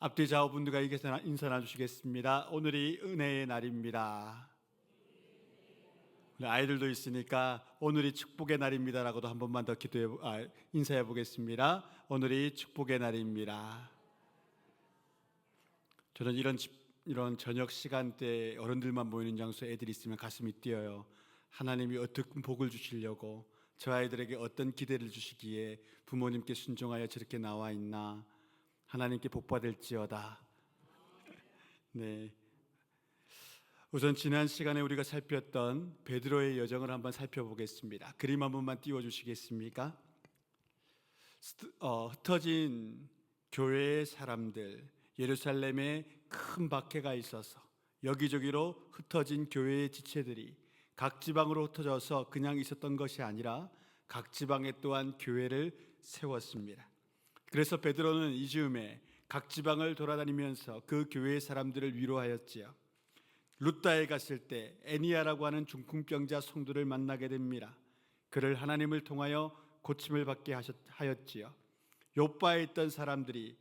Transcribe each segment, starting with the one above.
앞뒤 좌우분들과 인사 나누시겠습니다. 오늘이 은혜의 날입니다. 아이들도 있으니까 오늘이 축복의 날입니다라고도 한 번만 더 인사해 보겠습니다. 오늘이 축복의 날입니다. 저는 이런 저녁 시간대에 어른들만 모이는 장소에 애들이 있으면 가슴이 뛰어요. 하나님이 어떤 복을 주시려고, 저 아이들에게 어떤 기대를 주시기에 부모님께 순종하여 저렇게 나와 있나. 하나님께 복받을지어다. 네. 우선 지난 시간에 우리가 살폈던 베드로의 여정을 한번 살펴보겠습니다. 그림 한 번만 띄워주시겠습니까? 흩어진 교회의 사람들, 예루살렘에 큰 박해가 있어서 여기저기로 흩어진 교회의 지체들이 각 지방으로 흩어져서 그냥 있었던 것이 아니라 각 지방에 또한 교회를 세웠습니다. 그래서 베드로는 이 즈음에 각 지방을 돌아다니면서 그 교회의 사람들을 위로하였지요. 루다에 갔을 때 애니아라고 하는 중풍병자 성도를 만나게 됩니다. 그를 하나님을 통하여 고침을 받게 하였지요. 요빠에 있던 사람들이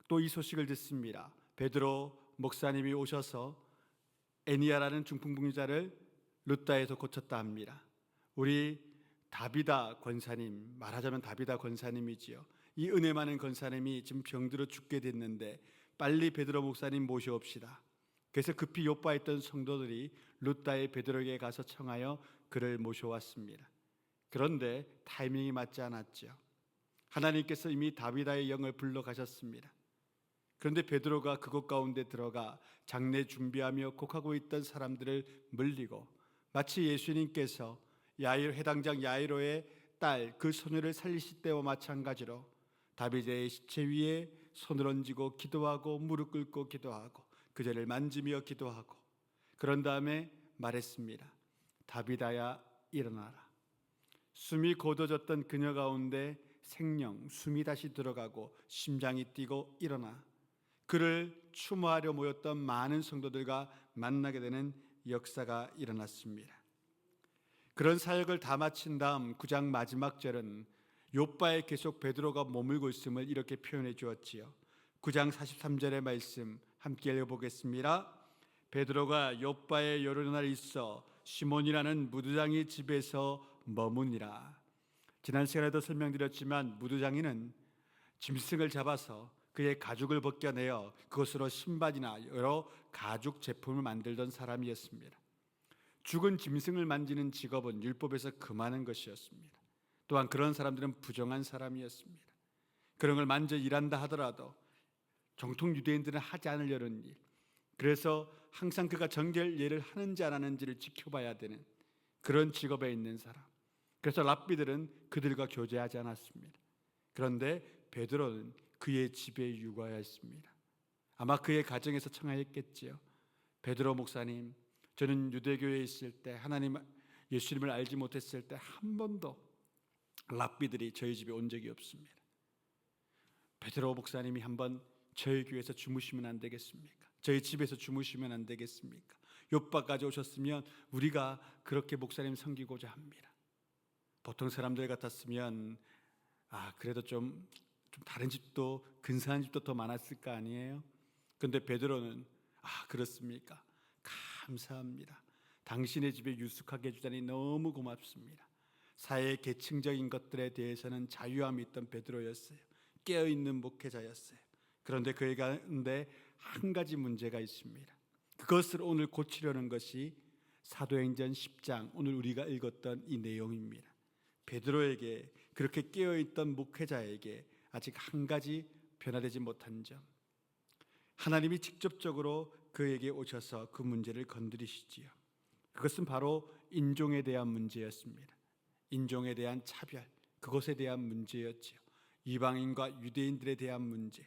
또 이 소식을 듣습니다. 베드로 목사님이 오셔서 애니아라는 중풍병자를 루다에서 고쳤다 합니다. 우리 다비다 권사님, 말하자면 다비다 권사님이지요. 이 은혜 많은 권사님이 지금 병들어 죽게 됐는데 빨리 베드로 목사님 모셔옵시다. 그래서 급히 요빠에 있던 성도들이 루다의 베드로에게 가서 청하여 그를 모셔왔습니다. 그런데 타이밍이 맞지 않았죠. 하나님께서 이미 다비다의 영을 불러 가셨습니다. 그런데 베드로가 그곳 가운데 들어가 장례 준비하며 곡하고 있던 사람들을 물리고, 마치 예수님께서 해당장 야이로의 딸 그 소녀를 살리실 때와 마찬가지로 다비데의 시체 위에 손을 얹고 기도하고 무릎 꿇고 기도하고 그제를 만지며 기도하고, 그런 다음에 말했습니다. 다비다야 일어나라. 숨이 곧어졌던 그녀 가운데 생명, 숨이 다시 들어가고 심장이 뛰고 일어나. 그를 추모하려 모였던 많은 성도들과 만나게 되는 역사가 일어났습니다. 그런 사역을 다 마친 다음 9장 마지막 절은 요빠에 계속 베드로가 머물고 있음을 이렇게 표현해 주었지요. 9장 43절의 말씀 함께 읽어보겠습니다. 베드로가 요빠에 여러 날 있어 시몬이라는 무두장이 집에서 머무니라. 지난 시간에도 설명드렸지만 무두장이는 짐승을 잡아서 그의 가죽을 벗겨내어 그것으로 신발이나 여러 가죽 제품을 만들던 사람이었습니다. 죽은 짐승을 만지는 직업은 율법에서 금하는 것이었습니다. 또한 그런 사람들은 부정한 사람이었습니다. 그런 걸 만져 일한다 하더라도 정통 유대인들은 하지 않으려는 일, 그래서 항상 그가 정결 예를 하는지 안 하는지를 지켜봐야 되는 그런 직업에 있는 사람. 그래서 랍비들은 그들과 교제하지 않았습니다. 그런데 베드로는 그의 집에 육아했습니다. 아마 그의 가정에서 청하였겠지요. 베드로 목사님, 저는 유대교에 있을 때 하나님 예수님을 알지 못했을 때 한 번도 랍비들이 저희 집에 온 적이 없습니다. 베드로 목사님이 한번 저희 교회에서 주무시면 안 되겠습니까? 저희 집에서 주무시면 안 되겠습니까? 요빠까지 오셨으면 우리가 그렇게 목사님 섬기고자 합니다. 보통 사람들 같았으면 그래도 좀 다른 집도, 근사한 집도 더 많았을 거 아니에요? 그런데 베드로는 그렇습니까? 감사합니다. 당신의 집에 유숙하게 해주다니 너무 고맙습니다. 사회의 계층적인 것들에 대해서는 자유함이 있던 베드로였어요. 깨어있는 목회자였어요. 그런데 그에 가운데 한 가지 문제가 있습니다. 그것을 오늘 고치려는 것이 사도행전 10장 오늘 우리가 읽었던 이 내용입니다. 베드로에게, 그렇게 깨어있던 목회자에게 아직 한 가지 변화되지 못한 점, 하나님이 직접적으로 그에게 오셔서 그 문제를 건드리시지요. 그것은 바로 인종에 대한 문제였습니다. 인종에 대한 차별, 그것에 대한 문제였지요. 이방인과 유대인들에 대한 문제.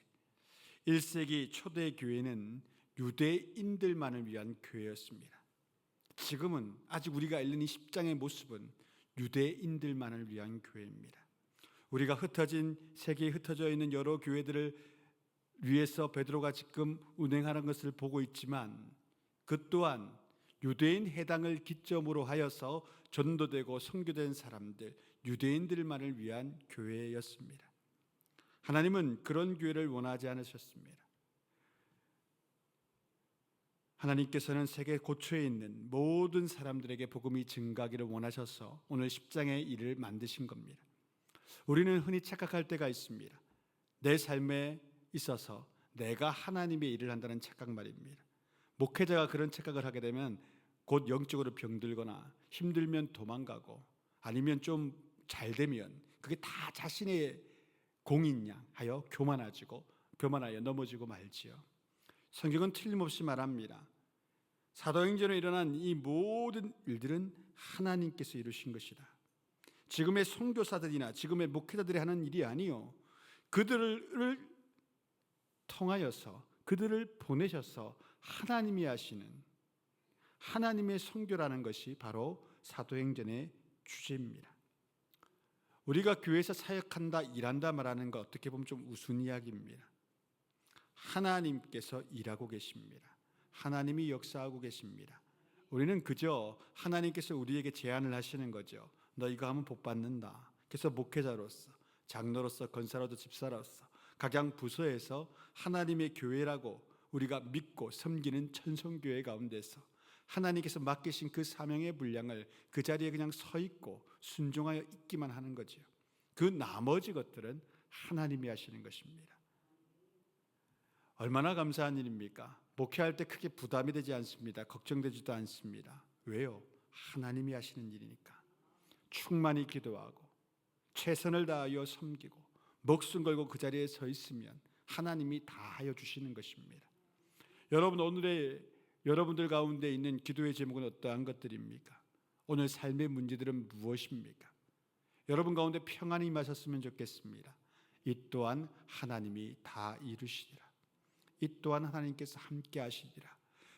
1세기 초대 교회는 유대인들만을 위한 교회였습니다. 지금은 아직 우리가 읽는 이 10장의 모습은 유대인들만을 위한 교회입니다. 우리가 세계에 흩어져 있는 여러 교회들을 위해서 베드로가 지금 운행하는 것을 보고 있지만, 그 또한 유대인 해당을 기점으로 하여서 전도되고 선교된 사람들, 유대인들만을 위한 교회였습니다. 하나님은 그런 교회를 원하지 않으셨습니다. 하나님께서는 세계 고초에 있는 모든 사람들에게 복음이 증가하기를 원하셔서 오늘 10장의 일을 만드신 겁니다. 우리는 흔히 착각할 때가 있습니다. 내 삶에 있어서 내가 하나님의 일을 한다는 착각 말입니다. 목회자가 그런 착각을 하게 되면 곧 영적으로 병들거나 힘들면 도망가고 아니면 좀 잘되면 그게 다 자신의 공인 양 하여 교만하여 넘어지고 말지요. 성경은 틀림없이 말합니다. 사도행전에 일어난 이 모든 일들은 하나님께서 이루신 것이다. 지금의 선교사들이나 지금의 목회자들이 하는 일이 아니요, 그들을 통하여서 그들을 보내셔서 하나님이 하시는 하나님의 선교라는 것이 바로 사도행전의 주제입니다. 우리가 교회에서 사역한다, 일한다 말하는 거 어떻게 보면 좀 우스운 이야기입니다. 하나님께서 일하고 계십니다. 하나님이 역사하고 계십니다. 우리는 그저 하나님께서 우리에게 제안을 하시는 거죠. 너 이거 하면 복 받는다. 그래서 목회자로서, 장로로서, 권사로서, 집사로서 각양 부서에서 하나님의 교회라고 우리가 믿고 섬기는 천성교회 가운데서 하나님께서 맡기신 그 사명의 분량을 그 자리에 그냥 서 있고 순종하여 있기만 하는 거죠. 그 나머지 것들은 하나님이 하시는 것입니다. 얼마나 감사한 일입니까? 목회할 때 크게 부담이 되지 않습니다. 걱정되지도 않습니다. 왜요? 하나님이 하시는 일이니까. 충만히 기도하고 최선을 다하여 섬기고 목숨 걸고 그 자리에 서 있으면 하나님이 다 하여 주시는 것입니다. 여러분, 오늘의 여러분들 가운데 있는 기도의 제목은 어떠한 것들입니까? 오늘 삶의 문제들은 무엇입니까? 여러분 가운데 평안이 임하셨으면 좋겠습니다. 이 또한 하나님이 다 이루시리라. 이 또한 하나님께서 함께 하시리라.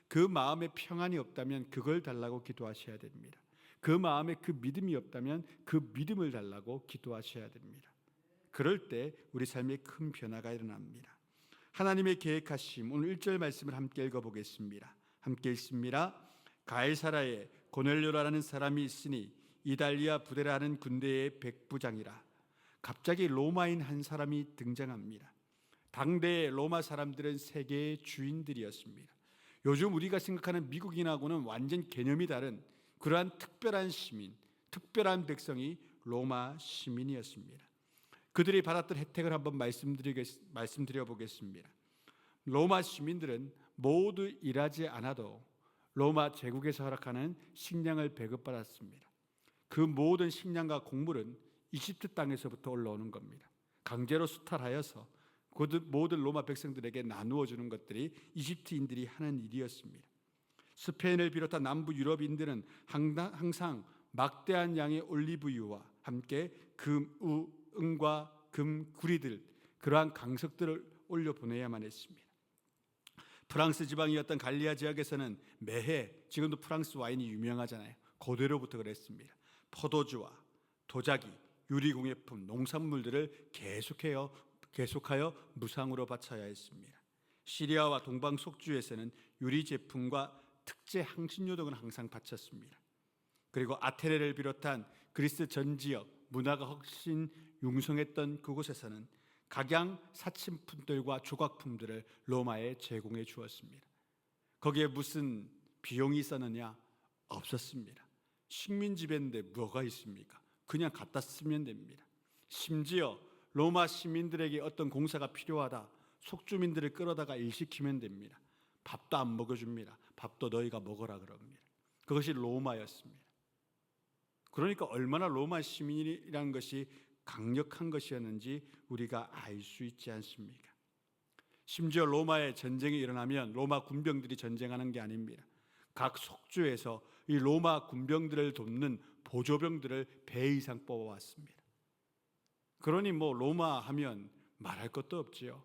그 마음에 평안이 없다면 그걸 달라고 기도하셔야 됩니다. 그 마음에 그 믿음이 없다면 그 믿음을 달라고 기도하셔야 됩니다. 그럴 때 우리 삶에 큰 변화가 일어납니다. 하나님의 계획하심, 오늘 1절 말씀을 함께 읽어보겠습니다. 함께 읽습니다. 가이사라에 고넬료라는 사람이 있으니 이달리아 부대라는 군대의 백부장이라. 갑자기 로마인 한 사람이 등장합니다. 당대의 로마 사람들은 세계의 주인들이었습니다. 요즘 우리가 생각하는 미국인하고는 완전 개념이 다른 그러한 특별한 시민, 특별한 백성이 로마 시민이었습니다. 그들이 받았던 혜택을 한번 말씀드려 보겠습니다. 로마 시민들은 모두 일하지 않아도 로마 제국에서 허락하는 식량을 배급받았습니다. 그 모든 식량과 곡물은 이집트 땅에서부터 올라오는 겁니다. 강제로 수탈하여서 모든 로마 백성들에게 나누어 주는 것들이 이집트인들이 하는 일이었습니다. 스페인을 비롯한 남부 유럽인들은 항상 막대한 양의 올리브유와 함께 은과 금 구리들, 그러한 강석들을 올려 보내야만 했습니다. 프랑스 지방이었던 갈리아 지역에서는 매해, 지금도 프랑스 와인이 유명하잖아요. 고대로부터 그랬습니다. 포도주와 도자기, 유리공예품, 농산물들을 계속하여 무상으로 바쳐야 했습니다. 시리아와 동방 속주에서는 유리 제품과 특제 향신료 등을 항상 바쳤습니다. 그리고 아테네를 비롯한 그리스 전 지역 문화가 훨씬 융성했던 그곳에서는 각양 사치품들과 조각품들을 로마에 제공해 주었습니다. 거기에 무슨 비용이 있었느냐? 없었습니다. 식민 지배인데 뭐가 있습니까? 그냥 갖다 쓰면 됩니다. 심지어 로마 시민들에게 어떤 공사가 필요하다, 속주민들을 끌어다가 일시키면 됩니다. 밥도 안 먹여줍니다. 밥도 너희가 먹어라 그럽니다. 그것이 로마였습니다. 그러니까 얼마나 로마 시민이라는 것이 강력한 것이었는지 우리가 알 수 있지 않습니까? 심지어 로마에 전쟁이 일어나면 로마 군병들이 전쟁하는 게 아닙니다. 각 속주에서 이 로마 군병들을 돕는 보조병들을 배 이상 뽑아왔습니다. 그러니 로마 하면 말할 것도 없지요.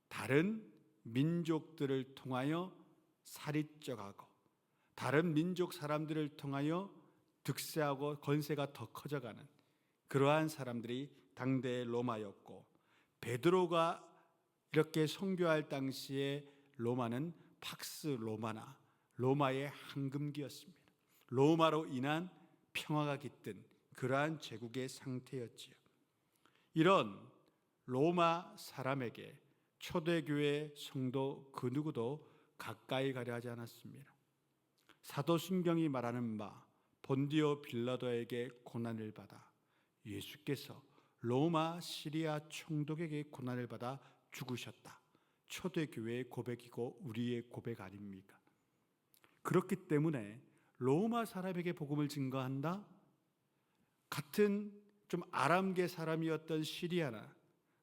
다른 민족들을 통하여 살인적하고 다른 민족 사람들을 통하여 득세하고 권세가 더 커져가는 그러한 사람들이 당대의 로마였고, 베드로가 이렇게 선교할 당시에 로마는 팍스 로마나 로마의 황금기였습니다. 로마로 인한 평화가 깃든 그러한 제국의 상태였지요. 이런 로마 사람에게 초대교회 성도 그 누구도 가까이 가려 하지 않았습니다. 사도신경이 말하는 바 본디오 빌라도에게 고난을 받아 예수께서 로마 시리아 총독에게 고난을 받아 죽으셨다. 초대교회의 고백이고 우리의 고백 아닙니까? 그렇기 때문에 로마 사람에게 복음을 증거한다? 같은 좀 아람계 사람이었던 시리아나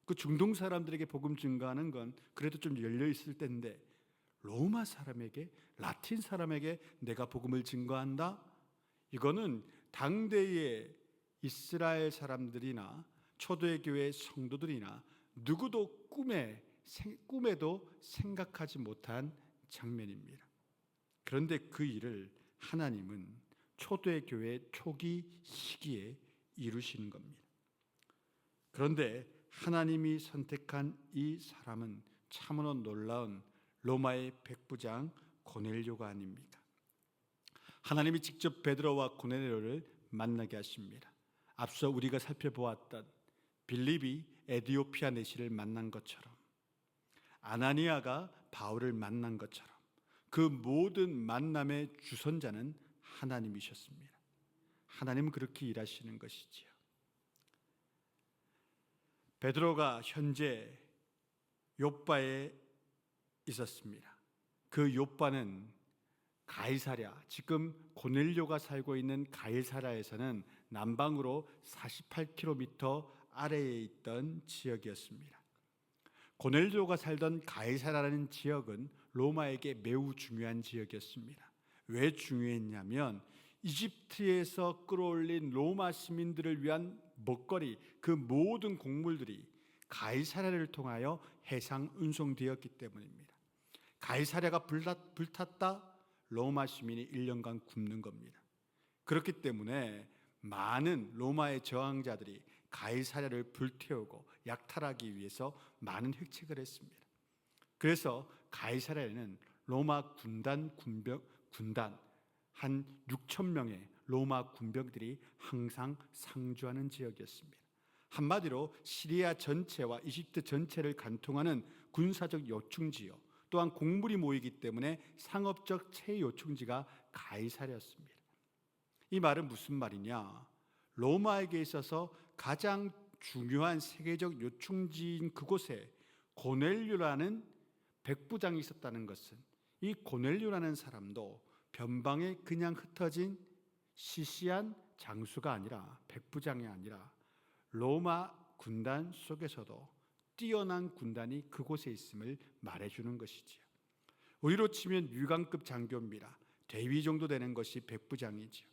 그 중동 사람들에게 복음 증거하는 건 그래도 좀 열려 있을 텐데 로마 사람에게, 라틴 사람에게 내가 복음을 증거한다? 이거는 당대의 이스라엘 사람들이나 초대교회 성도들이나 누구도 꿈에도 생각하지 못한 장면입니다. 그런데 그 일을 하나님은 초대교회 초기 시기에 이루시는 겁니다. 그런데 하나님이 선택한 이 사람은 참으로 놀라운 로마의 백부장 고넬료가 아닙니까? 하나님이 직접 베드로와 고넬료를 만나게 하십니다. 앞서 우리가 살펴보았던 빌립이 에디오피아 내시를 만난 것처럼, 아나니아가 바울을 만난 것처럼 그 모든 만남의 주선자는 하나님이셨습니다. 하나님은 그렇게 일하시는 것이지요. 베드로가 현재 욥바에 있었습니다. 그 욥바는 가이사랴, 지금 고넬료가 살고 있는 가이사랴에서는 남방으로 48km 아래에 있던 지역이었습니다. 고넬료가 살던 가이사랴라는 지역은 로마에게 매우 중요한 지역이었습니다. 왜 중요했냐면 이집트에서 끌어올린 로마 시민들을 위한 먹거리, 그 모든 곡물들이 가이사랴를 통하여 해상 운송되었기 때문입니다. 가이사랴가 불탔다? 로마 시민이 1년간 굶는 겁니다. 그렇기 때문에 많은 로마의 저항자들이 가이사랴를 불태우고 약탈하기 위해서 많은 획책을 했습니다. 그래서 가이사랴에는 로마 군단 한 6천 명의 로마 군병들이 항상 상주하는 지역이었습니다. 한마디로 시리아 전체와 이집트 전체를 관통하는 군사적 요충지요, 또한 곡물이 모이기 때문에 상업적 최요충지가 가이사랴였습니다. 이 말은 무슨 말이냐? 로마에게 있어서 가장 중요한 세계적 요충지인 그곳에 고넬료라는 백부장이 있었다는 것은 이 고넬료라는 사람도 변방에 그냥 흩어진 시시한 장수가 아니라, 백부장이 아니라 로마 군단 속에서도 뛰어난 군단이 그곳에 있음을 말해주는 것이지요. 우리로 치면 유관급 장교입니다. 대위 정도 되는 것이 백부장이지요.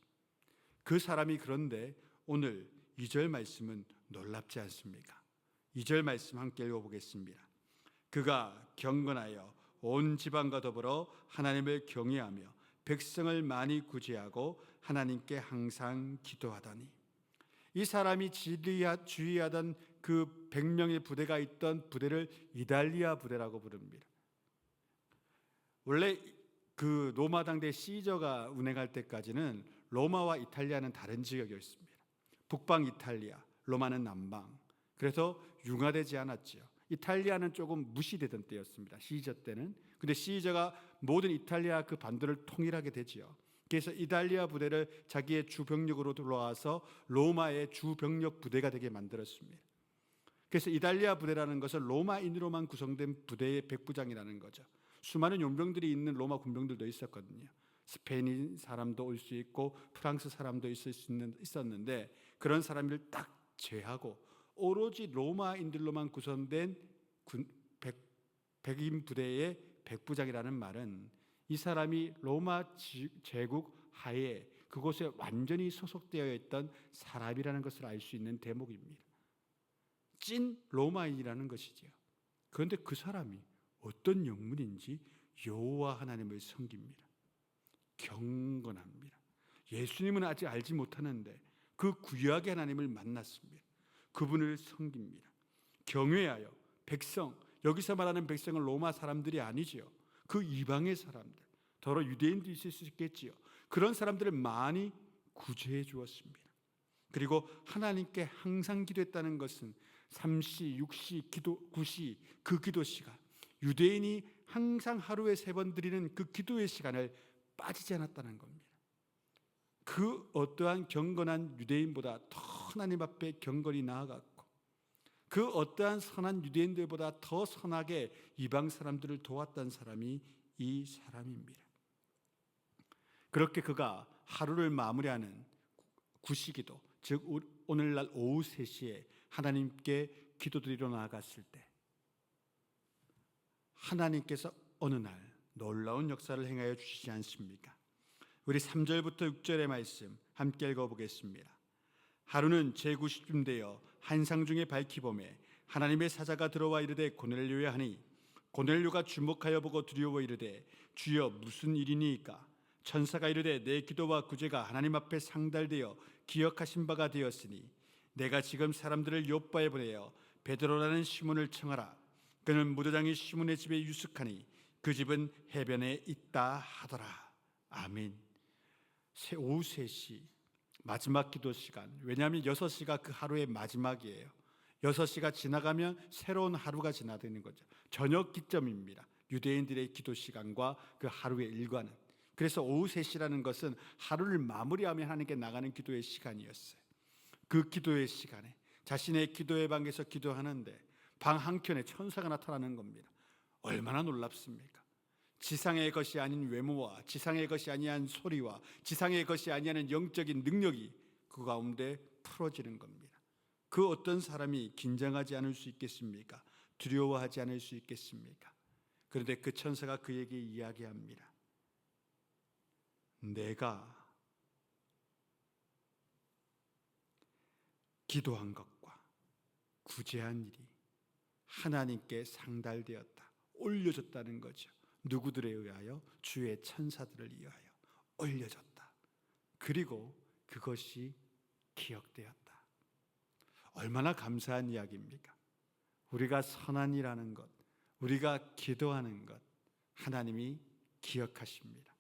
그 사람이 그런데 오늘 2절 말씀은 놀랍지 않습니까? 2절 말씀 함께 읽어보겠습니다. 그가 경건하여 온 지방과 더불어 하나님을 경외하며 백성을 많이 구제하고 하나님께 항상 기도하더니, 이 사람이 주의하던 그 100명의 부대가 있던 부대를 이달리아 부대라고 부릅니다. 원래 그 로마 당대 시저가 운행할 때까지는 로마와 이탈리아는 다른 지역이었습니다. 북방 이탈리아, 로마는 남방. 그래서 융화되지 않았죠. 이탈리아는 조금 무시되던 때였습니다. 시저 때는. 근데 시저가 모든 이탈리아 그 반도를 통일하게 되지요. 그래서 이달리아 부대를 자기의 주병력으로 들어와서 로마의 주병력 부대가 되게 만들었습니다. 그래서 이달리아 부대라는 것은 로마인으로만 구성된 부대의 백부장이라는 거죠. 수많은 용병들이 있는 로마 군병들도 있었거든요. 스페인 사람도 올 수 있고 프랑스 사람도 있었는데 그런 사람을 딱 제하고 오로지 로마인들로만 구성된 백인 부대의 백부장이라는 말은 이 사람이 로마 제국 하에 그곳에 완전히 소속되어 있던 사람이라는 것을 알 수 있는 대목입니다. 찐 로마인이라는 것이죠. 그런데 그 사람이 어떤 영문인지 여호와 하나님을 섬깁니다. 경건합니다. 예수님은 아직 알지 못하는데 그 구약의 하나님을 만났습니다. 그분을 섬깁니다. 경외하여 백성, 여기서 말하는 백성은 로마 사람들이 아니지요. 그 이방의 사람들, 더러 유대인도 있을 수 있겠지요. 그런 사람들을 많이 구제해 주었습니다. 그리고 하나님께 항상 기도했다는 것은 3시, 6시, 9시 그 기도 시간, 유대인이 항상 하루에 3번 드리는 그 기도의 시간을 빠지지 않았다는 겁니다. 그 어떠한 경건한 유대인보다 더 하나님 앞에 경건히 나아갔고, 그 어떠한 선한 유대인들보다 더 선하게 이방 사람들을 도왔던 사람이 이 사람입니다. 그렇게 그가 하루를 마무리하는 구시기도, 즉 오늘날 오후 3시에 하나님께 기도드리러 나아갔을 때 하나님께서 어느 날 놀라운 역사를 행하여 주시지 않습니까? 우리 3절부터 6절의 말씀 함께 읽어보겠습니다. 하루는 제90쯤 되어 한상 중에 밝히 보매 하나님의 사자가 들어와 이르되 고넬료야 하니, 고넬료가 주목하여 보고 두려워 이르되 주여 무슨 일이니이까? 천사가 이르되 내 기도와 구제가 하나님 앞에 상달되어 기억하신 바가 되었으니 내가 지금 사람들을 요빠에 보내어 베드로라는 시몬을 청하라. 그는 무도장이 시몬의 집에 유숙하니 그 집은 해변에 있다 하더라. 아멘. 오후 3시 마지막 기도 시간, 왜냐하면 6시가 그 하루의 마지막이에요. 6시가 지나가면 새로운 하루가 지나드는 거죠. 저녁 기점입니다. 유대인들의 기도 시간과 그 하루의 일과는. 그래서 오후 3시라는 것은 하루를 마무리하며 하나님께 나가는 기도의 시간이었어요. 그 기도의 시간에 자신의 기도의 방에서 기도하는데 방 한켠에 천사가 나타나는 겁니다. 얼마나 놀랍습니까? 지상의 것이 아닌 외모와 지상의 것이 아니한 소리와 지상의 것이 아니하는 영적인 능력이 그 가운데 풀어지는 겁니다. 그 어떤 사람이 긴장하지 않을 수 있겠습니까? 두려워하지 않을 수 있겠습니까? 그런데 그 천사가 그에게 이야기합니다. 내가 기도한 것과 구제한 일이 하나님께 상달되었다, 올려졌다는 거죠. 누구들에 의하여? 주의 천사들을 위하여 올려졌다. 그리고 그것이 기억되었다. 얼마나 감사한 이야기입니까? 우리가 선한 일하는 것, 우리가 기도하는 것 하나님이 기억하십니다.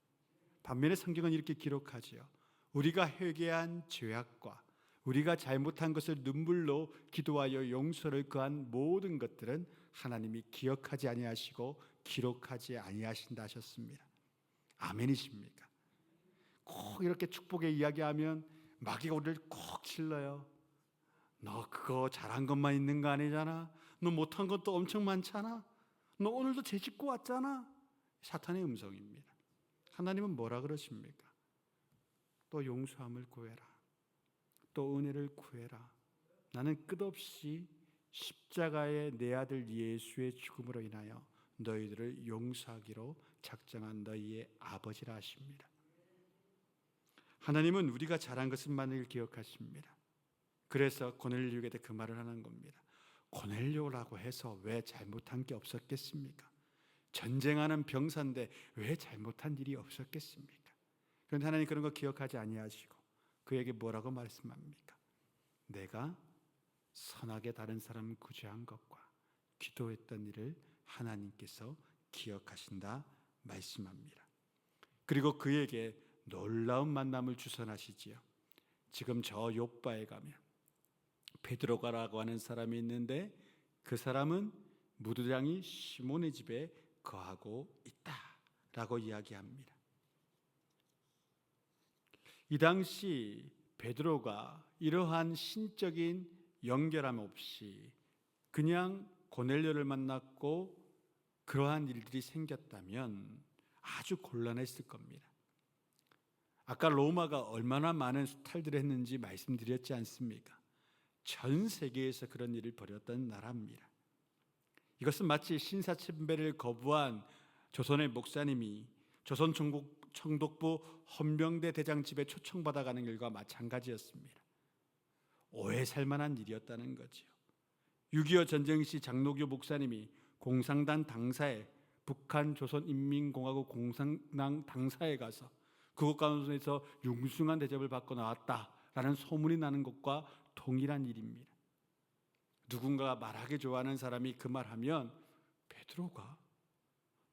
반면에 성경은 이렇게 기록하지요. 우리가 회개한 죄악과 우리가 잘못한 것을 눈물로 기도하여 용서를 구한 모든 것들은 하나님이 기억하지 아니하시고 기록하지 아니하신다 하셨습니다. 아멘이십니까? 꼭 이렇게 축복의 이야기하면 마귀가 우리를 꼭 질러요. 너 그거 잘한 것만 있는 거 아니잖아. 너 못한 것도 엄청 많잖아. 너 오늘도 죄 짓고 왔잖아. 사탄의 음성입니다. 하나님은 뭐라 그러십니까? 또 용서함을 구해라. 또 은혜를 구해라. 나는 끝없이 십자가의 내 아들 예수의 죽음으로 인하여 너희들을 용서하기로 작정한 너희의 아버지라 하십니다. 하나님은 우리가 잘한 것만을 기억하십니다. 그래서 고넬료에게 그 말을 하는 겁니다. 고넬료라고 해서 왜 잘못한 게 없었겠습니까? 전쟁하는 병사인데 왜 잘못한 일이 없었겠습니까? 그런데 하나님 그런 거 기억하지 아니하시고 그에게 뭐라고 말씀합니까? 내가 선하게 다른 사람을 구제한 것과 기도했던 일을 하나님께서 기억하신다 말씀합니다. 그리고 그에게 놀라운 만남을 주선하시지요. 지금 저 요빠에 가면 베드로가라고 하는 사람이 있는데 그 사람은 무도장이 시몬의 집에 거하고 있다라고 이야기합니다. 이 당시 베드로가 이러한 신적인 연결함 없이 그냥 고넬료를 만났고 그러한 일들이 생겼다면 아주 곤란했을 겁니다. 아까 로마가 얼마나 많은 수탈들을 했는지 말씀드렸지 않습니까? 전 세계에서 그런 일을 벌였던 나라입니다. 이것은 마치 신사참배를 거부한 조선의 목사님이 조선 청독부 헌병대 대장 집에 초청받아가는 일과 마찬가지였습니다. 오해 살만한 일이었다는 거죠. 6.25 전쟁 시 장로교 목사님이 공산당 당사에 북한 조선인민공화국 공산당 당사에 가서 그곳 가운데서 융숭한 대접을 받고 나왔다라는 소문이 나는 것과 동일한 일입니다. 누군가가 말하기 좋아하는 사람이 그 말하면 베드로가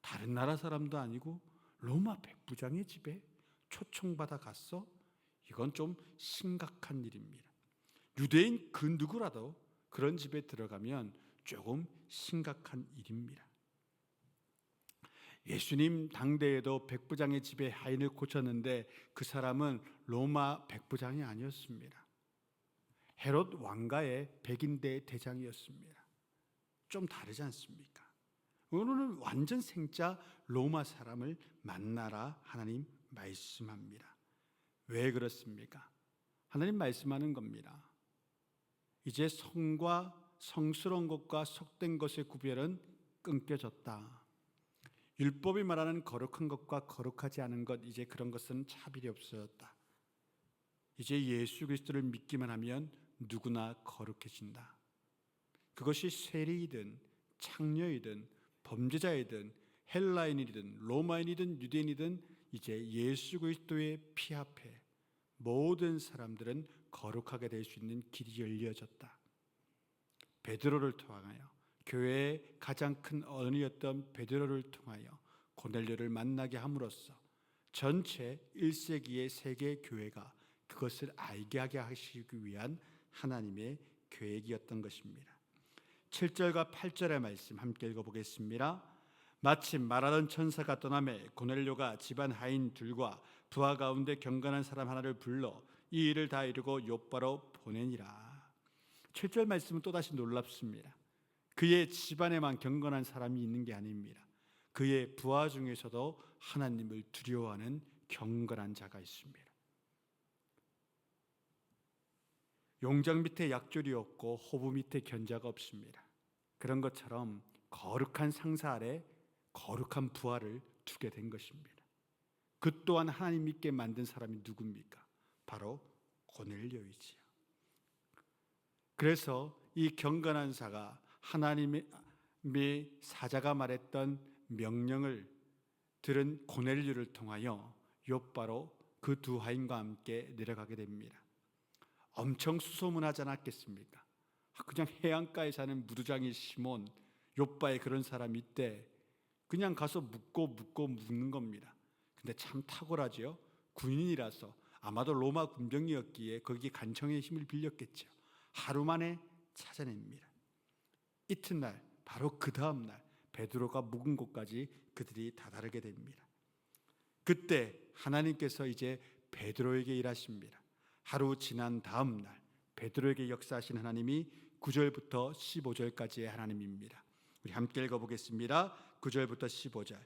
다른 나라 사람도 아니고 로마 백부장의 집에 초청받아 갔어? 이건 좀 심각한 일입니다. 유대인 그 누구라도 그런 집에 들어가면 조금 심각한 일입니다. 예수님 당대에도 백부장의 집에 하인을 고쳤는데 그 사람은 로마 백부장이 아니었습니다. 헤롯 왕가의 백인대 대장이었습니다. 좀 다르지 않습니까? 오늘은 완전 생짜 로마 사람을 만나라 하나님 말씀합니다. 왜 그렇습니까? 하나님 말씀하는 겁니다. 이제 성과 성스러운 것과 속된 것의 구별은 끊겨졌다. 율법이 말하는 거룩한 것과 거룩하지 않은 것, 이제 그런 것은 차별이 없어졌다. 이제 예수 그리스도를 믿기만 하면 누구나 거룩해진다. 그것이 세리이든 창녀이든 범죄자이든 헬라인이든 로마인이든 유대인이든 이제 예수 그리스도의 피 앞에 모든 사람들은 거룩하게 될 수 있는 길이 열려졌다. 베드로를 통하여, 교회의 가장 큰 어른이었던 베드로를 통하여 고넬료를 만나게 함으로써 전체 1세기의 세계 교회가 그것을 알게 하게 하시기 위한 하나님의 계획이었던 것입니다. 7절과 8절의 말씀 함께 읽어보겠습니다. 마침 말하던 천사가 떠나매 고넬료가 집안 하인 둘과 부하 가운데 경건한 사람 하나를 불러 이 일을 다 이루고 요바로 보내니라. 7절 말씀은 또다시 놀랍습니다. 그의 집안에만 경건한 사람이 있는 게 아닙니다. 그의 부하 중에서도 하나님을 두려워하는 경건한 자가 있습니다. 용장 밑에 약졸이 없고 호부 밑에 견자가 없습니다. 그런 것처럼 거룩한 상사 아래 거룩한 부하를 두게 된 것입니다. 그 또한 하나님 믿게 만든 사람이 누굽니까? 바로 고넬료이지요. 그래서 이 경건한 자가 하나님의 사자가 말했던 명령을 들은 고넬료를 통하여 욥바로 그 두 하인과 함께 내려가게 됩니다. 엄청 수소문하지 않았겠습니까? 그냥 해안가에 사는 무두장이 시몬, 욥바에 그런 사람이 있대. 그냥 가서 묻는 겁니다. 근데 참 탁월하죠. 군인이라서 아마도 로마 군병이었기에 거기에 간청의 힘을 빌렸겠죠. 하루 만에 찾아냅니다. 이튿날, 바로 그 다음 날 베드로가 묵은 곳까지 그들이 다다르게 됩니다. 그때 하나님께서 이제 베드로에게 일하십니다. 하루 지난 다음 날 베드로에게 역사하신 하나님이 9절부터 15절까지의 하나님입니다. 우리 함께 읽어보겠습니다. 9절부터 15절.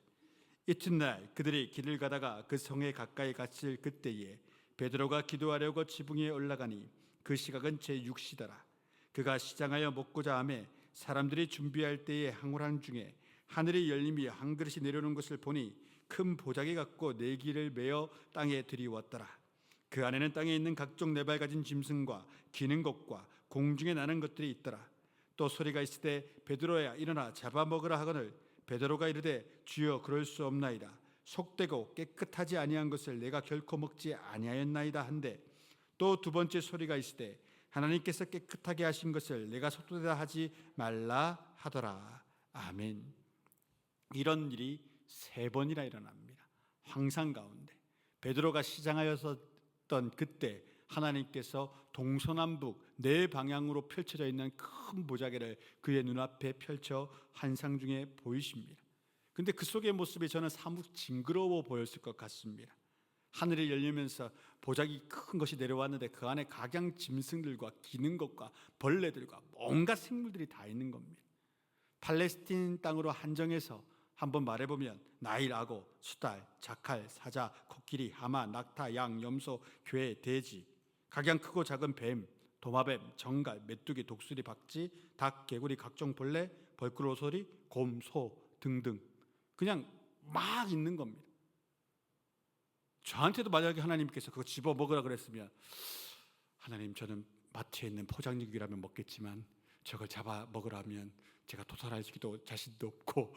이튿날 그들이 길을 가다가 그 성에 가까이 갔을 그때에 베드로가 기도하려고 지붕 위에 올라가니 그 시각은 제6시더라. 그가 시장하여 먹고자 하매 사람들이 준비할 때에 항우랑 중에 하늘이 열림이 한 그릇이 내려오는 것을 보니 큰 보자기 같고 네기를 메어 땅에 들이웠더라. 그 안에는 땅에 있는 각종 네발 가진 짐승과 기는 것과 공중에 나는 것들이 있더라. 또 소리가 있으되 베드로야 일어나 잡아먹으라 하거늘 베드로가 이르되 주여 그럴 수 없나이다. 속되고 깨끗하지 아니한 것을 내가 결코 먹지 아니하였나이다 한데 또 두 번째 소리가 있으되 하나님께서 깨끗하게 하신 것을 내가 속되다 하지 말라 하더라. 아멘. 이런 일이 3번이나 일어납니다. 황상 가운데 베드로가 시장하였던 그때 하나님께서 동서남북 4방향으로 펼쳐져 있는 큰 보자기를 그의 눈앞에 펼쳐 환상 중에 보이십니다. 근데 그 속의 모습이 저는 사뭇 징그러워 보였을 것 같습니다. 하늘이 열리면서 보자기 큰 것이 내려왔는데 그 안에 각양 짐승들과 기는 것과 벌레들과 온갖 생물들이 다 있는 겁니다. 팔레스틴 땅으로 한정해서 한번 말해보면 나일, 악어, 수달, 자칼, 사자, 코끼리, 하마, 낙타, 양, 염소, 괴, 돼지, 각양 크고 작은 뱀, 도마뱀, 정갈, 메뚜기, 독수리, 박쥐, 닭, 개구리, 각종 벌레, 벌꿀오소리, 곰, 소 등등 그냥 막 있는 겁니다. 저한테도 만약에 하나님께서 그거 집어 먹으라 그랬으면 하나님 저는 마트에 있는 포장육이라면 먹겠지만 저걸 잡아 먹으라면 제가 도살하기도 자신도 없고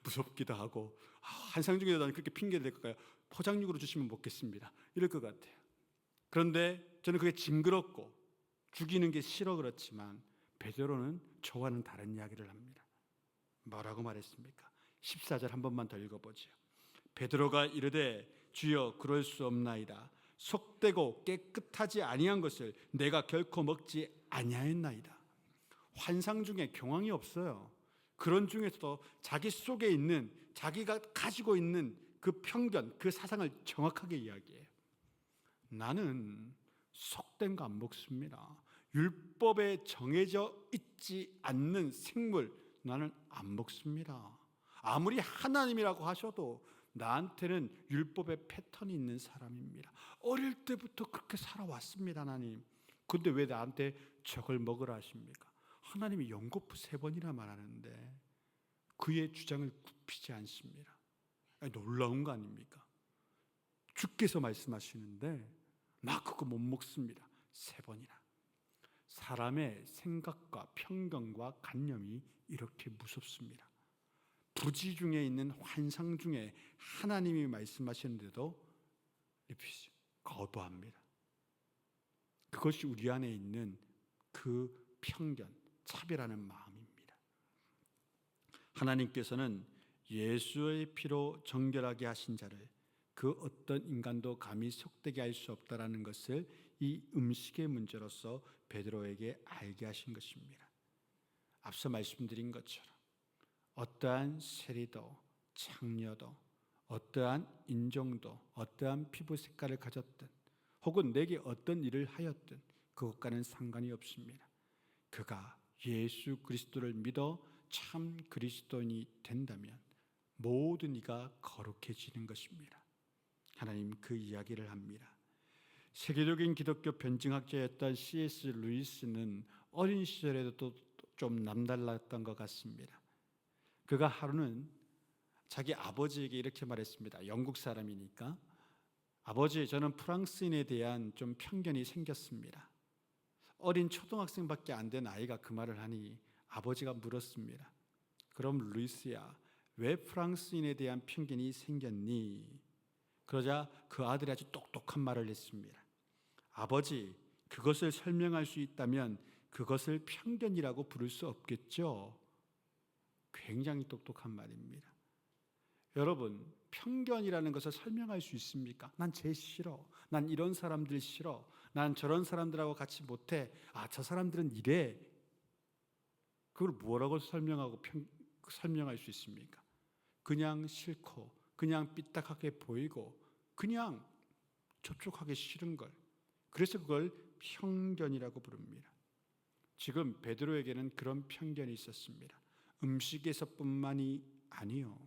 무섭기도 하고 환상 중에도 나는 그렇게 핑계를 댈 거예요. 포장육으로 주시면 먹겠습니다. 이럴 것 같아요. 그런데 저는 그게 징그럽고 죽이는 게 싫어 그렇지만 베드로는 저와는 다른 이야기를 합니다. 뭐라고 말했습니까? 14절 한 번만 더 읽어보죠. 베드로가 이르되 주여 그럴 수 없나이다. 속되고 깨끗하지 아니한 것을 내가 결코 먹지 아니하였나이다. 환상 중에 경황이 없어요. 그런 중에서도 자기 속에 있는, 자기가 가지고 있는 그 편견, 그 사상을 정확하게 이야기해요. 나는 속된 거 안 먹습니다. 율법에 정해져 있지 않는 생물 나는 안 먹습니다. 아무리 하나님이라고 하셔도 나한테는 율법의 패턴이 있는 사람입니다. 어릴 때부터 그렇게 살아왔습니다. 하나님, 근데 왜 나한테 저걸 먹으라 하십니까? 하나님이 연거푸 3번이나 말하는데 그의 주장을 굽히지 않습니다. 놀라운 거 아닙니까? 주께서 말씀하시는데 나 그거 못 먹습니다. 3번이나. 사람의 생각과 편견과 관념이 이렇게 무섭습니다. 부지 중에 있는 환상 중에 하나님이 말씀하시는데도 거부합니다. 그것이 우리 안에 있는 그 편견, 차별하는 마음입니다. 하나님께서는 예수의 피로 정결하게 하신 자를 그 어떤 인간도 감히 속되게 할 수 없다라는 것을 이 음식의 문제로서 베드로에게 알게 하신 것입니다. 앞서 말씀드린 것처럼 어떠한 세리도 창녀도 어떠한 인종도 어떠한 피부 색깔을 가졌든 혹은 내게 어떤 일을 하였든 그것과는 상관이 없습니다. 그가 예수 그리스도를 믿어 참 그리스도인이 된다면 모든 이가 거룩해지는 것입니다. 하나님 그 이야기를 합니다. 세계적인 기독교 변증학자였던 C.S. 루이스는 어린 시절에도 좀 남달랐던 것 같습니다. 그가 하루는 자기 아버지에게 이렇게 말했습니다. 영국 사람이니까. 아버지, 저는 프랑스인에 대한 좀 편견이 생겼습니다. 어린 초등학생밖에 안 된 아이가 그 말을 하니 아버지가 물었습니다. 그럼 루이스야, 왜 프랑스인에 대한 편견이 생겼니? 그러자 그 아들이 아주 똑똑한 말을 했습니다. 아버지, 그것을 설명할 수 있다면 그것을 편견이라고 부를 수 없겠죠? 굉장히 똑똑한 말입니다. 여러분, 편견이라는 것을 설명할 수 있습니까? 난 쟤 싫어. 난 이런 사람들 싫어. 난 저런 사람들하고 같이 못해. 저 사람들은 이래. 그걸 뭐라고 설명할 수 있습니까? 그냥 싫고, 그냥 삐딱하게 보이고, 그냥 접촉하기 싫은 걸. 그래서 그걸 편견이라고 부릅니다. 지금 베드로에게는 그런 편견이 있었습니다. 음식에서뿐만이 아니요.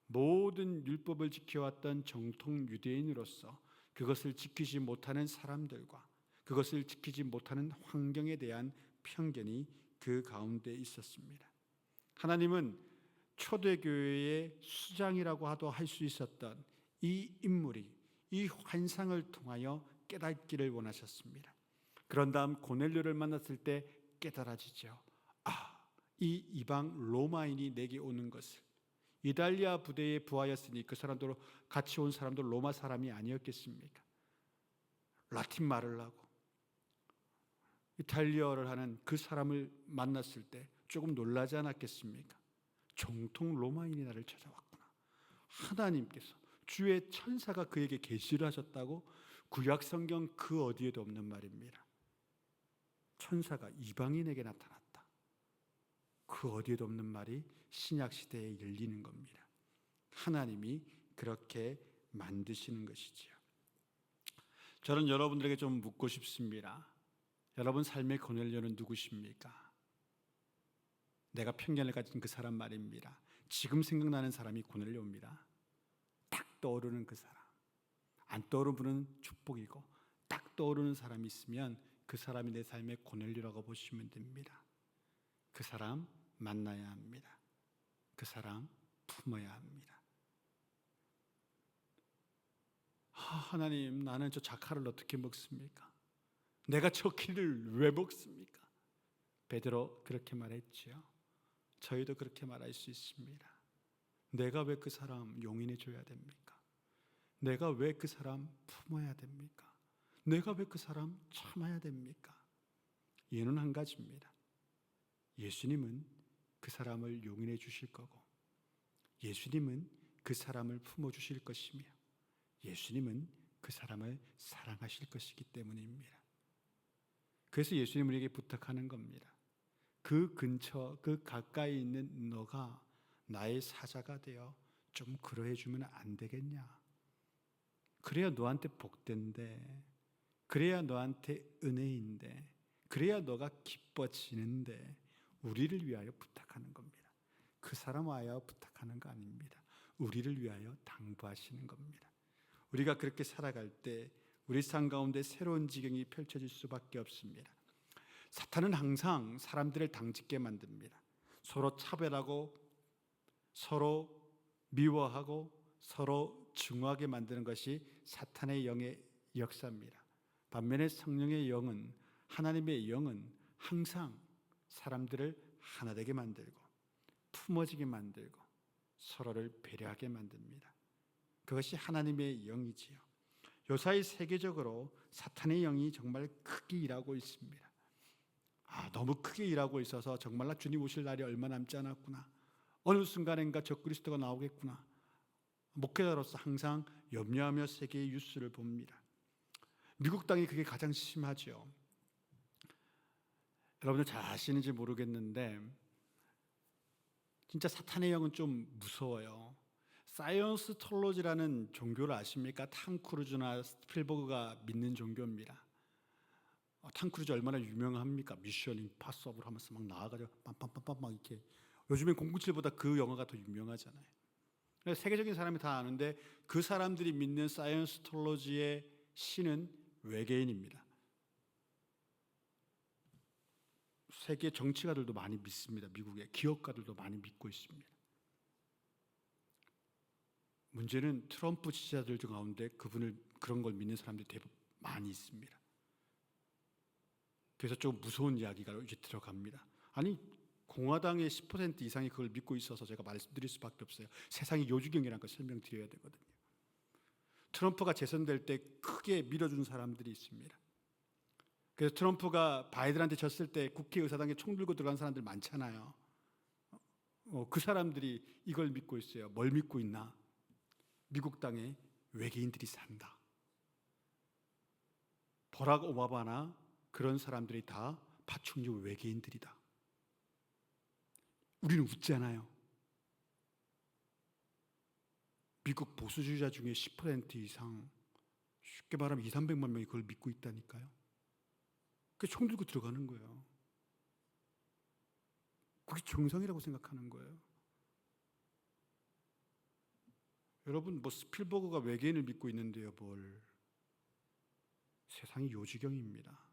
모든 율법을 지켜왔던 정통 유대인으로서 그것을 지키지 못하는 사람들과 그것을 지키지 못하는 환경에 대한 편견이 그 가운데 있었습니다. 하나님은 초대교회의 수장이라고 하도 할 수 있었던 이 인물이 이 환상을 통하여 깨닫기를 원하셨습니다. 그런 다음 고넬료를 만났을 때 깨달아지죠. 이 이방 로마인이 내게 오는 것을. 이달리아 부대에 부하였으니 그 사람들 같이 온 사람도 로마 사람이 아니었겠습니까? 라틴 말을 하고 이탈리아어를 하는 그 사람을 만났을 때 조금 놀라지 않았겠습니까? 정통 로마인이 나를 찾아왔구나. 하나님께서 주의 천사가 그에게 계시를 하셨다고 구약 성경 그 어디에도 없는 말입니다. 천사가 이방인에게 나타났다. 그 어디에도 없는 말이 신약 시대에 열리는 겁니다. 하나님이 그렇게 만드시는 것이지요. 저는 여러분들에게 좀 묻고 싶습니다. 여러분 삶의 고넬료는 누구십니까? 내가 편견을 가진 그 사람 말입니다. 지금 생각나는 사람이 고넬료입니다. 딱 떠오르는 그 사람. 안 떠오르는 분은 축복이고 딱 떠오르는 사람이 있으면 그 사람이 내 삶의 고넬료라고 보시면 됩니다. 그 사람 만나야 합니다. 그 사람 품어야 합니다. 하나님, 나는 저 자카를 어떻게 먹습니까? 내가 저 키를 왜 먹습니까? 베드로 그렇게 말했지요. 저희도 그렇게 말할 수 있습니다. 내가 왜 그 사람 용인해 줘야 됩니까? 내가 왜 그 사람 품어야 됩니까? 내가 왜 그 사람 참아야 됩니까? 이유는 한 가지입니다. 예수님은 그 사람을 용인해 주실 거고 예수님은 그 사람을 품어 주실 것이며 예수님은 그 사람을 사랑하실 것이기 때문입니다. 그래서 예수님은 우리에게 부탁하는 겁니다. 그 근처, 그 가까이 있는 너가 나의 사자가 되어 좀 그러해 주면 안 되겠냐? 그래야 너한테 복된데, 그래야 너한테 은혜인데, 그래야 너가 기뻐지는데, 우리를 위하여 부탁하는 겁니다. 그 사람 위하여 부탁하는 거 아닙니다. 우리를 위하여 당부하시는 겁니다. 우리가 그렇게 살아갈 때 우리 삶 가운데 새로운 지경이 펼쳐질 수밖에 없습니다. 사탄은 항상 사람들을 당짓게 만듭니다. 서로 차별하고 서로 미워하고 서로 증오하게 만드는 것이 사탄의 영의 역사입니다. 반면에 성령의 영은, 하나님의 영은 항상 사람들을 하나 되게 만들고 품어지게 만들고 서로를 배려하게 만듭니다. 그것이 하나님의 영이지요. 요사이 세계적으로 사탄의 영이 정말 크게 일하고 있습니다. 너무 크게 일하고 있어서 정말로 주님 오실 날이 얼마 남지 않았구나, 어느 순간인가 적그리스도가 나오겠구나, 목회자로서 항상 염려하며 세계의 뉴스를 봅니다. 미국 땅이 그게 가장 심하죠. 여러분들 잘 아시는지 모르겠는데 진짜 사탄의 영은 좀 무서워요. 사이언스톨로지라는 종교를 아십니까? 탐 크루즈나 스필버그가 믿는 종교입니다. 탐 크루즈 얼마나 유명합니까? 미션 임파서블 하면서 막 나와가지고 빰빰빰빰 막 이렇게, 요즘엔 007보다 그 영화가 더 유명하잖아요. 세계적인 사람이 다 아는데 그 사람들이 믿는 사이언스톨로지의 신은 외계인입니다. 세계 정치가들도 많이 믿습니다. 미국의 기업가들도 많이 믿고 있습니다. 문제는 트럼프 지지자들 가운데 그런 걸 믿는 사람들이 대부분 많이 있습니다. 그래서 좀 무서운 이야기가 이제 들어갑니다. 아니, 공화당의 10% 이상이 그걸 믿고 있어서 제가 말씀드릴 수밖에 없어요. 세상이 요주경이라는 걸 설명드려야 되거든요. 트럼프가 재선될 때 크게 밀어준 사람들이 있습니다. 그래서 트럼프가 바이든한테 졌을 때 국회의사당에 총 들고 들어간 사람들 많잖아요. 그 사람들이 이걸 믿고 있어요. 뭘 믿고 있나? 미국 땅에 외계인들이 산다. 버락 오바마나 그런 사람들이 다 파충류 외계인들이다. 우리는 웃잖아요. 미국 보수주의자 중에 10% 이상, 쉽게 말하면 200~300만 명이 그걸 믿고 있다니까요. 그게 총 들고 들어가는 거예요. 그게 정상이라고 생각하는 거예요. 여러분, 스필버그가 외계인을 믿고 있는데요, 뭘. 세상이 요지경입니다.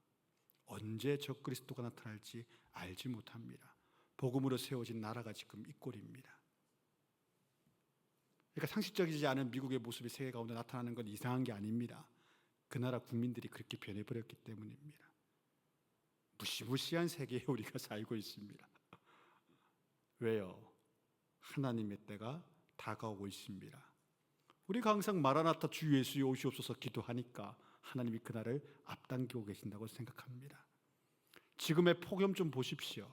언제 적그리스도가 나타날지 알지 못합니다. 복음으로 세워진 나라가 지금 이 꼴입니다. 그러니까 상식적이지 않은 미국의 모습이 세계 가운데 나타나는 건 이상한 게 아닙니다. 그 나라 국민들이 그렇게 변해버렸기 때문입니다. 무시무시한 세계에 우리가 살고 있습니다. 왜요? 하나님의 때가 다가오고 있습니다. 우리가 항상 마라나타 주 예수의 오시옵소서 기도하니까 하나님이 그날을 앞당기고 계신다고 생각합니다. 지금의 폭염 좀 보십시오.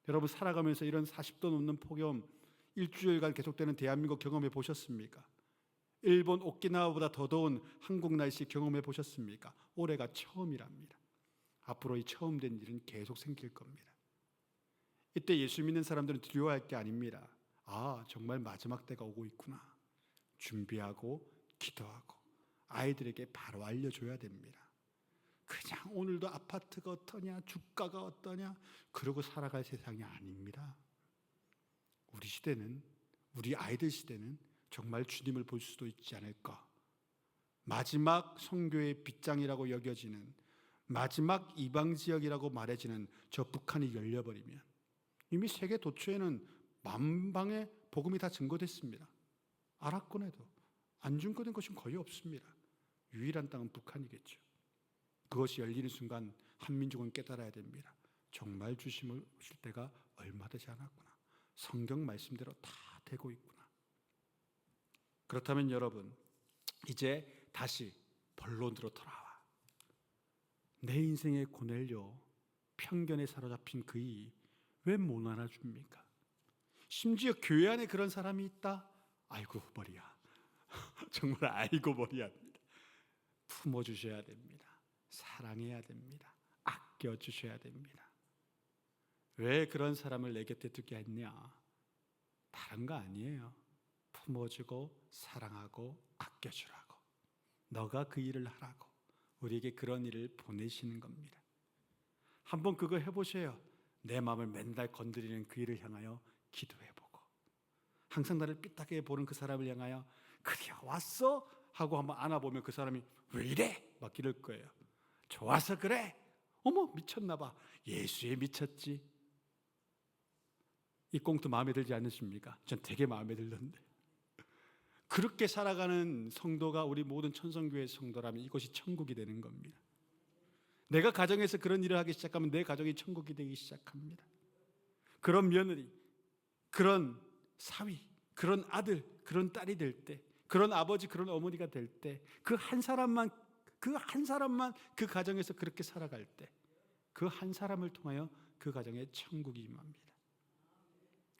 여러분, 살아가면서 이런 40도 넘는 폭염 일주일간 계속되는 대한민국 경험해 보셨습니까? 일본 오키나와보다 더 더운 한국 날씨 경험해 보셨습니까? 올해가 처음이랍니다. 앞으로 이 처음 된 일은 계속 생길 겁니다. 이때 예수 믿는 사람들은 두려워할 게 아닙니다. 정말 마지막 때가 오고 있구나. 준비하고 기도하고 아이들에게 바로 알려줘야 됩니다. 그냥 오늘도 아파트가 어떠냐, 주가가 어떠냐, 그러고 살아갈 세상이 아닙니다. 우리 시대는, 우리 아이들 시대는 정말 주님을 볼 수도 있지 않을까. 마지막 선교의 빗장이라고 여겨지는, 마지막 이방지역이라고 말해지는 저 북한이 열려버리면, 이미 세계 도처에는 만방의 복음이 다 증거됐습니다. 아랍권에도 안 증거된 것은 거의 없습니다. 유일한 땅은 북한이겠죠. 그것이 열리는 순간 한민족은 깨달아야 됩니다. 정말 주심을 오실 때가 얼마 되지 않았구나. 성경 말씀대로 다 되고 있구나. 그렇다면 여러분, 이제 다시 본론으로 돌아와. 내 인생의 고넬료, 편견에 사로잡힌 그이 왜 못 알아줍니까? 심지어 교회 안에 그런 사람이 있다? 아이고 머리야. 정말 아이고 머리야입니다. 품어주셔야 됩니다. 사랑해야 됩니다. 아껴주셔야 됩니다. 왜 그런 사람을 내 곁에 두게 했냐? 다른 거 아니에요. 품어주고 사랑하고 아껴주라고, 너가 그 일을 하라고 우리에게 그런 일을 보내시는 겁니다. 한번 그거 해보세요. 내 마음을 맨날 건드리는 그 일을 향하여 기도해보고, 항상 나를 삐딱하게 보는 그 사람을 향하여 그래 왔어? 하고 한번 안아보면 그 사람이 왜 이래? 막 이럴 거예요. 좋아서 그래? 어머 미쳤나 봐. 예수에 미쳤지. 이 꽁트 마음에 들지 않으십니까? 전 되게 마음에 들던데. 그렇게 살아가는 성도가 우리 모든 천성교회 성도라면 이곳이 천국이 되는 겁니다. 내가 가정에서 그런 일을 하기 시작하면 내 가정이 천국이 되기 시작합니다. 그런 며느리, 그런 사위, 그런 아들, 그런 딸이 될 때, 그런 아버지, 그런 어머니가 될 때, 그 한 사람만 그 가정에서 그렇게 살아갈 때, 그 한 사람을 통하여 그 가정에 천국이 임합니다.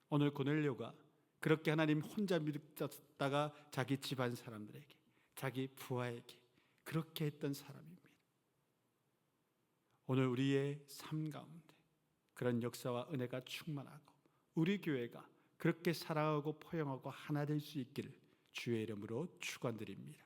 오늘 고넬료가 그렇게 하나님 혼자 믿었다가 자기 집안 사람들에게, 자기 부하에게 그렇게 했던 사람입니다. 오늘 우리의 삶 가운데 그런 역사와 은혜가 충만하고 우리 교회가 그렇게 사랑하고 포용하고 하나 될 수 있기를 주의 이름으로 축원드립니다.